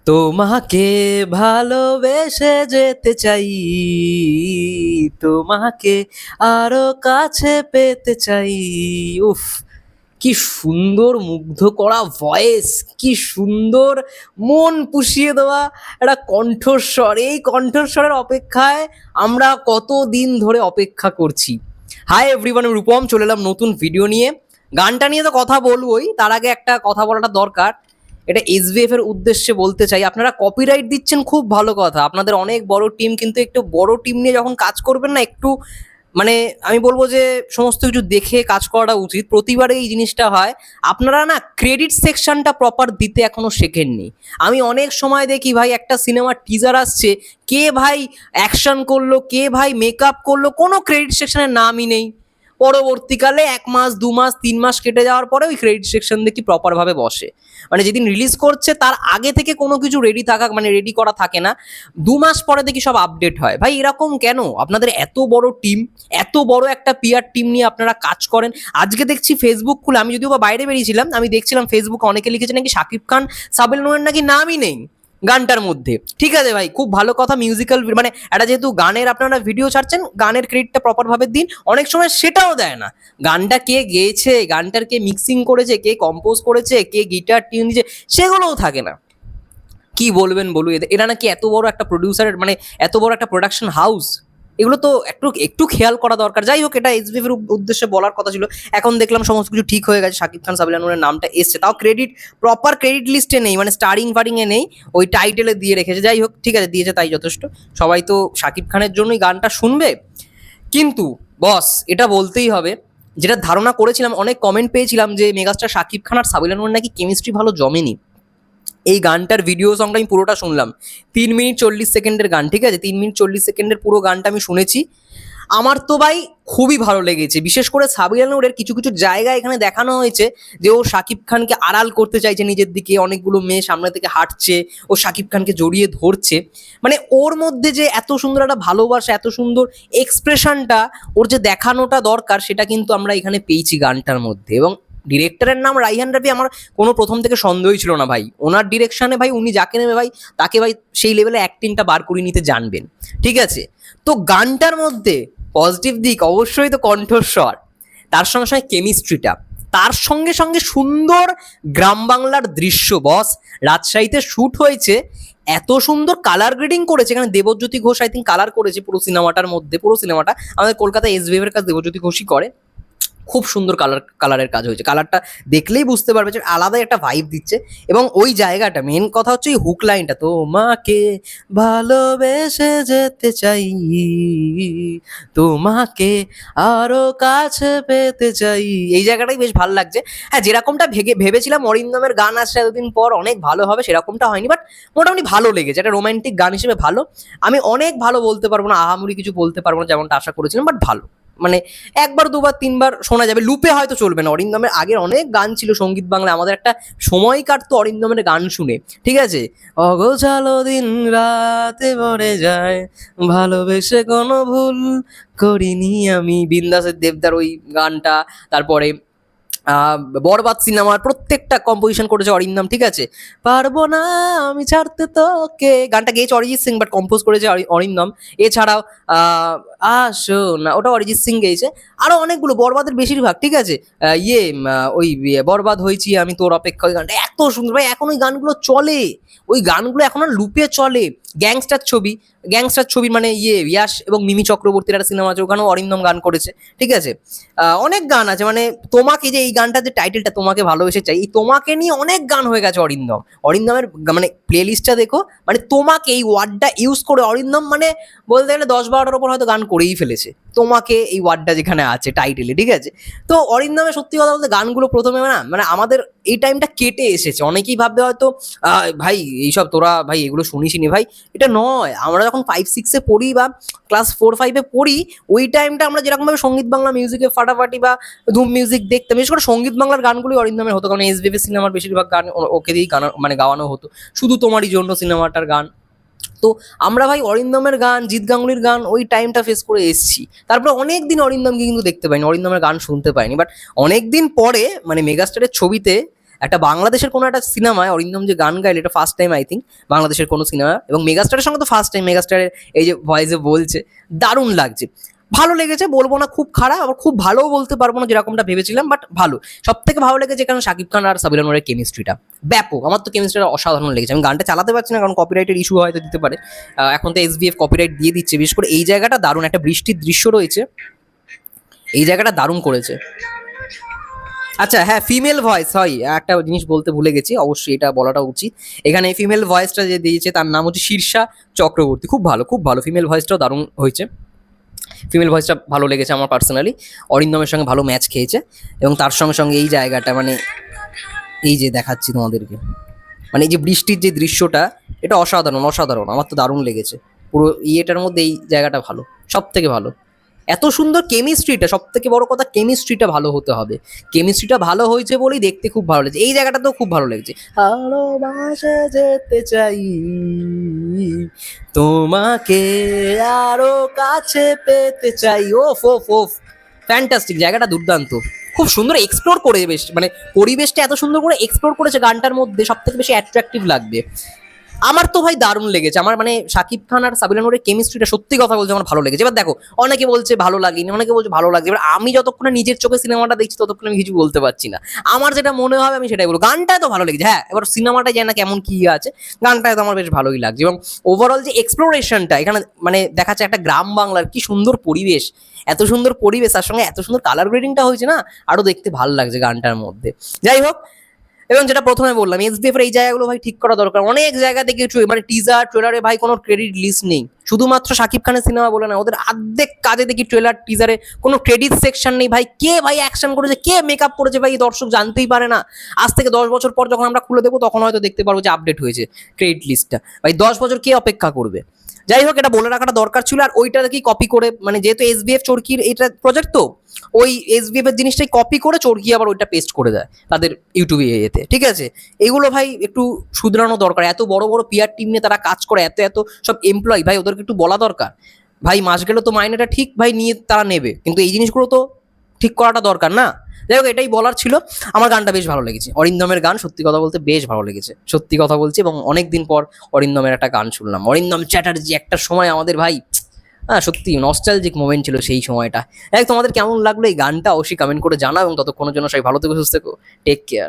তোমাকে ভালোবেসে যেতে চাই, তোমাকে আরো কাছে পেতে চাই। উফ, কি সুন্দর মুগ্ধ করা ভয়েস, কি সুন্দর মন পুষিয়ে দেওয়া একটা কণ্ঠস্বর। এই কণ্ঠস্বরের অপেক্ষায় আমরা কতদিন ধরে অপেক্ষা করছি। হাই এভরিওয়ান, রূপম চলে এলাম নতুন ভিডিও নিয়ে। গানটা নিয়ে তো কথা বলবোই, তার আগে একটা কথা বলাটা দরকার। এটা এসবিএফ এর উদ্দেশ্যে বলতে চাই, আপনারা কপিরাইট দিচ্ছেন খুব ভালো কথা, আপনাদের অনেক বড় টিম, কিন্তু একটু বড় টিম নিয়ে যখন কাজ করবেন না, একটু মানে আমি বলবো যে সমস্ত কিছু দেখে কাজ করাটা উচিত। প্রতিবারে এই জিনিসটা হয়, আপনারা না ক্রেডিট সেকশনটা প্রপার দিতে এখনো শেখেননি। আমি অনেক সময় দেখি ভাই, একটা সিনেমার টিজার আসছে, কে ভাই অ্যাকশন করলো, কে ভাই মেকআপ করলো, কোনো ক্রেডিট সেকশনের নামই নেই। পরবর্তীকালে 1 মাস 2 মাস 3 মাস কেটে যাওয়ার পরে ওই ক্রেডিট সেকশন দেখি প্রপারভাবে বসে। মানে যেদিন রিলিজ করছে তার আগে থেকে কোনো কিছু রেডি থাকা, মানে রেডি করা থাকে না, 2 মাস পরে দেখি সব আপডেট হয়। ভাই এরকম কেন? আপনাদের এত বড় টিম, এত বড় একটা পিআর টিম নিয়ে আপনারা কাজ করেন। আজকে দেখছি ফেসবুক খুলে, আমি যদিও বা বাইরে বেরিয়েছিলাম, আমি দেখছিলাম ফেসবুকে অনেকে লিখেছে নাকি শাকিব খান সাবিল নূরের নাকি নামই নেই গানটার মধ্যে। ঠিক আছে ভাই, খুব ভালো কথা, মিউজিক্যাল মানে এটা যেহেতু গানের আপনারা ভিডিও ছাড়ছেন, গানের ক্রেডিটটা প্রপার ভাবে দিন। অনেক সময় সেটাও দেয় না। গানটা কে গেয়েছে, গানটার কে মিক্সিং করেছে, কে কম্পোজ করেছে, কে গিটার টিউন দিয়েছে, সেগুলোও থাকে না। কি বলবেন বলুন, এরা নাকি এত বড় একটা প্রডিউসারের, মানে এত বড় একটা প্রোডাকশন হাউস, এগুলো তো একটু একটু খেয়াল করা দরকার। যাই হোক, এটা এসবিএফ এর উদ্দেশ্যে বলার কথা ছিল। এখন দেখলাম সমস্ত কিছু ঠিক হয়ে গেছে, শাকিব খান সাবিলা নূরের নামটা এসছে, তাও ক্রেডিট প্রপার ক্রেডিট লিস্টে নেই, মানে স্টারিং ফারিং এ নেই, ওই টাইটেলে দিয়ে রেখেছে। যাই হোক, ঠিক আছে, দিয়েছে তাই যথেষ্ট। সবাই তো শাকিব খানের জন্যই গানটা শুনবে। কিন্তু বস, এটা বলতেই হবে, যেটা ধারণা করেছিলাম, অনেক কমেন্ট পেয়েছিলাম যে মেগাস্টার শাকিব খান আর সাবিলা নূরের নাকি কেমিস্ট্রি ভালো জমেনি। এই গানটার ভিডিও সংটা আমি পুরোটা শুনলাম, 3 মিনিট 40 সেকেন্ডের গান, ঠিক আছে, 3 মিনিট 40 সেকেন্ডের পুরো গানটা আমি শুনেছি। আমার তো ভাই খুবই ভালো লেগেছে। বিশেষ করে সাবিলা নূরের কিছু কিছু জায়গা এখানে দেখানো হয়েছে যে ও শাকিব খানকে আড়াল করতে চাইছে নিজের দিকে, অনেকগুলো মেয়ে সামনে থেকে হাঁটছে, ও শাকিব খানকে জড়িয়ে ধরছে। মানে ওর মধ্যে যে এত সুন্দর একটা ভালোবাসা, এত সুন্দর এক্সপ্রেশনটা ওর যে দেখানোটা দরকার, সেটা কিন্তু আমরা এখানে পেয়েছি গানটার মধ্যে। এবং ডিরেক্টরের নাম রাইহান রাফি, আমার কোনো প্রথম থেকে সন্দেহই ছিল না ভাই। ওনার ডিরেকশনে ভাই উনি যাকে নেবে ভাই, তাকে ভাই সেই লেভেলে অ্যাক্টিংটা বার করে নিতে জানবেন। ঠিক আছে, তো গানটার মধ্যে পজিটিভ দিক অবশ্যই তো কণ্ঠস্বর, তার সঙ্গে সঙ্গে কেমিস্ট্রিটা, তার সঙ্গে সঙ্গে সুন্দর গ্রাম বাংলার দৃশ্য। বস, রাজশাহীতে শ্যুট হয়েছে, এত সুন্দর কালার গ্রেডিং করেছে এখানে Debjyoti Ghosh, I think colour করেছে পুরো সিনেমাটার মধ্যে। পুরো সিনেমাটা আমাদের কলকাতায় এসবিএফ এর কাজ দেবজ্যোতি ঘোষই করে। খুব সুন্দর কালারের কাজ হয়েছে, কালারটা দেখলেই বুঝতে পারবে যে আলাদাই একটা ভাইব দিচ্ছে। এবং ওই জায়গাটা, মেন কথা হচ্ছে এই হুক লাইনটা, তোমাকে ভালোবেসে যেতে চাই, তোমাকে আরো কাছে পেতে চাই, এই জায়গাটাই বেশ ভালো লাগছে। হ্যাঁ, যেরকমটা ভেবেছিলাম অরিন্দমের গান আসছে এতদিন পর অনেক ভালো হবে, সেরকমটা হয়নি, বাট মোটামুটি ভালো লেগেছে। একটা রোমান্টিক গান হিসেবে ভালো। আমি অনেক ভালো বলতে পারবো না, আহামরি কিছু বলতে পারবো না যেমনটা আশা করেছিলাম, বাট ভালো। মানে একবার দুবার তিনবার শোনা যাবে, লুপে হয়তো চলবে না। অরিন্দমের আগের অনেক গান ছিল সঙ্গীত বাংলায়, আমাদের একটা সময় কাটতো অরিন্দমের গান শুনে। ঠিক আছে, অগোছালো দিন রাতে ভরে যায়, ভালোবেসে কোনো ভুল করিনি আমি, বিন্দাসের দেবদার ওই গানটা। তারপরে বরবাদ সিনেমার প্রত্যেকটা কম্পোজিশন করেছে অরিন্দম। ঠিক আছে, পারবো না আমি ছাড়তে তোকে, গানটা গেয়েছে অরিজিৎ সিং, বাট কম্পোজ করেছে অরিন্দম। এছাড়াও আসো না, ওটা অরিজিৎ সিং গেয়েছে। আরো অনেকগুলো, বরবাদের বেশিরভাগ। ঠিক আছে, ওই বরবাদ হয়েছি আমি তোর অপেক্ষা, ওই গানটা এত সুন্দর ভাই, এখন ওই গানগুলো চলে, ওই গানগুলো এখন আর লুপে চলে। গ্যাংস্টার ছবি, গ্যাংস্টার ছবি মানে ইয়াশ এবং মিমি চক্রবর্তীর একটা সিনেমা আছে, ওখানেও অরিন্দম গান করেছে। ঠিক আছে, অনেক গান আছে, মানে তোমাকে, যে এই গানটা যে টাইটেলটা তোমাকে ভালোবেসে চাই, এই তোমাকে নিয়ে অনেক গান হয়ে গেছে অরিন্দম। অরিন্দমের মানে প্লে লিস্টটা দেখো, মানে তোমাকে এই ওয়ার্ডটা ইউজ করে অরিন্দম মানে বলতে গেলে 10-12টার ওপর হয়তো গান করেই ফেলেছে, তোমাকে এই ওয়ার্ডটা যেখানে আছে টাইটেলে। ঠিক আছে, তো অরিন্দমের সত্যি কথা বলতে গানগুলো প্রথমে না, মানে আমাদের এই টাইমটা কেটে এসেছে। অনেকেই ভাববে হয়তো ভাই এইসব তোরা ভাই এগুলো শুনিসনি ভাই, এটা নয়। আমরা যখন 5-6-এ পড়ি বা ক্লাস 4-5-এ পড়ি, ওই টাইমটা আমরা যেরকমভাবে সঙ্গীত বাংলা মিউজিকে ফাটাফাটি বা ধুম মিউজিক দেখতাম, বিশেষ করে সঙ্গীত বাংলার গানগুলোই অরিন্দমের হতো, কারণ এসবিবি সিনেমার বেশিরভাগ গান ওকে দিয়েই গান মানে গাওয়ানো হতো। শুধু তোমারই জন্য সিনেমাটার গান। তো আমরা ভাই অরিন্দমের গান, জিৎ গাঙ্গুলির গান ওই টাইমটা ফেস করে এসেছি। তারপরে অনেক দিন অরিন্দমকে কিন্তু দেখতে পাইনি, অরিন্দমের গান শুনতে পাইনি। বাট অনেক দিন পরে মানে মেগাস্টারের ছবিতে একটা বাংলাদেশের কোনো একটা সিনেমায় অরিন্দম যে গান গাইলে, এটা ফার্স্ট টাইম আই থিঙ্ক বাংলাদেশের কোনো সিনেমা, এবং মেগাস্টারের সঙ্গে তো ফার্স্ট টাইম মেগাস্টারের এই যে ভয়েসে বলছে, দারুণ লাগছে, ভালো লেগেছে, বলবো না খুব খারাপ, আবার খুব ভালোও বলতে পারবো না যেরকমটা ভেবেছিলাম, বাট ভালো। সব থেকে ভালো লেগেছে কারণ শাকিব খান আর সাবিলা নূরের কেমিস্ট্রিটা ব্যাপক, আমার তো কেমিস্ট্রিটা অসাধারণ লেগেছে। আমি গানটা চালাতে পারছি না কারণ কপিরাইটের ইস্যু হয়তো দিতে পারে, এখন তো এসবিএফ কপিরাইট দিয়ে দিচ্ছে, বিশেষ করে এই জায়গাটা দারুণ, একটা বৃষ্টির দৃশ্য রয়েছে, এই জায়গাটা দারুণ করেছে। আচ্ছা হ্যাঁ, ফিমেল ভয়েস হয়, একটা জিনিস বলতে ভুলে গেছি, অবশ্যই এটা বলাটা উচিত। এখানে ফিমেল ভয়েসটা যে দিয়েছে তার নাম হচ্ছে শীর্ষা চক্রবর্তী, খুব ভালো খুব ভালো, ফিমেল ভয়েসটাও দারুণ হয়েছে, ফিমেল ভয়েসটা ভালো লেগেছে আমার পার্সোনালি। অরিন্দমের সঙ্গে ভালো ম্যাচ খেয়েছে, এবং তার সঙ্গে সঙ্গে এই জায়গাটা মানে এই যে দেখাচ্ছি তোমাদেরকে, মানে এই যে বৃষ্টির যে দৃশ্যটা, এটা অসাধারণ অসাধারণ, আমার তো দারুণ লেগেছে। পুরো ইয়েটার মধ্যে এই জায়গাটা ভালো, সব থেকে ভালো। এত সুন্দর কেমিস্ট্রিটা, সব থেকে বড় কথা কেমিস্ট্রিটা ভালো হতে হবে, কেমিস্ট্রিটা ভালো হয়েছে বলেই দেখতে খুব ভালো লেগেছে, এই জায়গাটাতেও খুব ভালো লেগেছে। ভালোবাসে যেতে চাই তোমাকে, আরো কাছে পেতে চাই, ওফ ওফ ওফ, ফ্যান্টাস্টিক, জায়গাটা দুর্দান্ত, খুব সুন্দর এক্সপ্লোর করে, বেশ মানে পরিবেশটা এত সুন্দর করে এক্সপ্লোর করেছে গানটার মধ্যে, সব থেকে বেশি অ্যাট্রাকটিভ লাগবে। আমার তো ভাই দারুণ লেগেছে, আমার মানে শাকিব খান আর সাবিলা নূরের কেমিস্ট্রিটা সত্যি কথা বলছে আমার ভালো লেগেছে। এবার দেখো, অনেকে বলছে ভালো লাগেনি, অনেকে বলছে ভালো লাগছে, এবার আমি যতক্ষণে নিজের চোখে সিনেমাটা দেখছি ততক্ষণ আমি কিছু বলতে পারছি না, আমার যেটা মনে হবে আমি সেটাই বলবো। গানটা তো ভালো লেগেছে, হ্যাঁ, এবার সিনেমাটা জানি না কেমন কি আছে, গানটায় তো আমার বেশ ভালোই লাগছে, এবং ওভারঅল যে এক্সপ্লোরেশনটা এখানে মানে দেখাচ্ছে একটা গ্রাম বাংলার কি সুন্দর পরিবেশ, এত সুন্দর পরিবেশ, তার সঙ্গে এত সুন্দর কালার গ্রেডিংটা হয়েছে না, আরো দেখতে ভালো লাগছে গানটার মধ্যে। যাই হোক, এবং যেটা প্রথমে বললাম, এসবিএফ এর এই জায়গাগুলো ভাই ঠিক করা দরকার। অনেক জায়গা থেকে মানে টিজার ট্রেলারে ভাই কোনো ক্রেডিট লিস্ট নেই, শুধুমাত্র শাকিব খানের সিনেমা বলে না, ওদের অর্ধেক কাজে দেখি ট্রেলার টিজারে কোনো ক্রেডিট সেকশন নেই ভাই, কে ভাই অ্যাকশন করেছে, কে মেকআপ করেছে ভাই, দর্শক জানতেই পারে না। আজ থেকে 10 বছর পর যখন আমরা খুলে দেবো তখন হয়তো দেখতে পারবো যে আপডেট হয়েছে ক্রেডিট লিস্টটা, ভাই 10 বছর কে অপেক্ষা করবে। যাই হোক, এটা বলে রাখাটা দরকার ছিল। আর ওইটা দেখি কপি করে, মানে যেহেতু এসবিএফ চরকির এটা প্রজেক্ট, তো ওই এসবিএফ এর জিনিসটাই কপি করে চরকি আবার ওইটা পেস্ট করে দেয় তাদের ইউটিউবে এতে, ঠিক আছে। এগুলো ভাই একটু শুধরানো দরকার, এত বড় বড় পিআর টিম নিয়ে তারা কাজ করে, এত এত সব এমপ্লয়ি, ভাই ওদেরকে একটু বলা দরকার, ভাই মাস গেলে তো মাইনেটা ঠিক ভাই নিয়ে তারা নেবে, কিন্তু এই জিনিসগুলো তো ঠিক করাটা দরকার না। যাই হোক, এটাই বলার ছিল। আমার গানটা বেশ ভালো লেগেছে, অরিন্দমের গান সত্যি কথা বলতে বেশ ভালো লেগেছে, সত্যি কথা বলছি, এবং অনেকদিন পর অরিন্দমের একটা গান শুনলাম। অরিন্দম চ্যাটার্জি একটা সময় আমাদের ভাই, হ্যাঁ সত্যি নস্টালজিক মোমেন্ট ছিল সেই সময়টা। তোমাদের কেমন লাগলো এই গানটা অবশ্যই কমেন্ট করে জানাও, এবং ততক্ষণের জন্য সবাই ভালো থেকো, সুস্থ থেকো, টেক কেয়ার।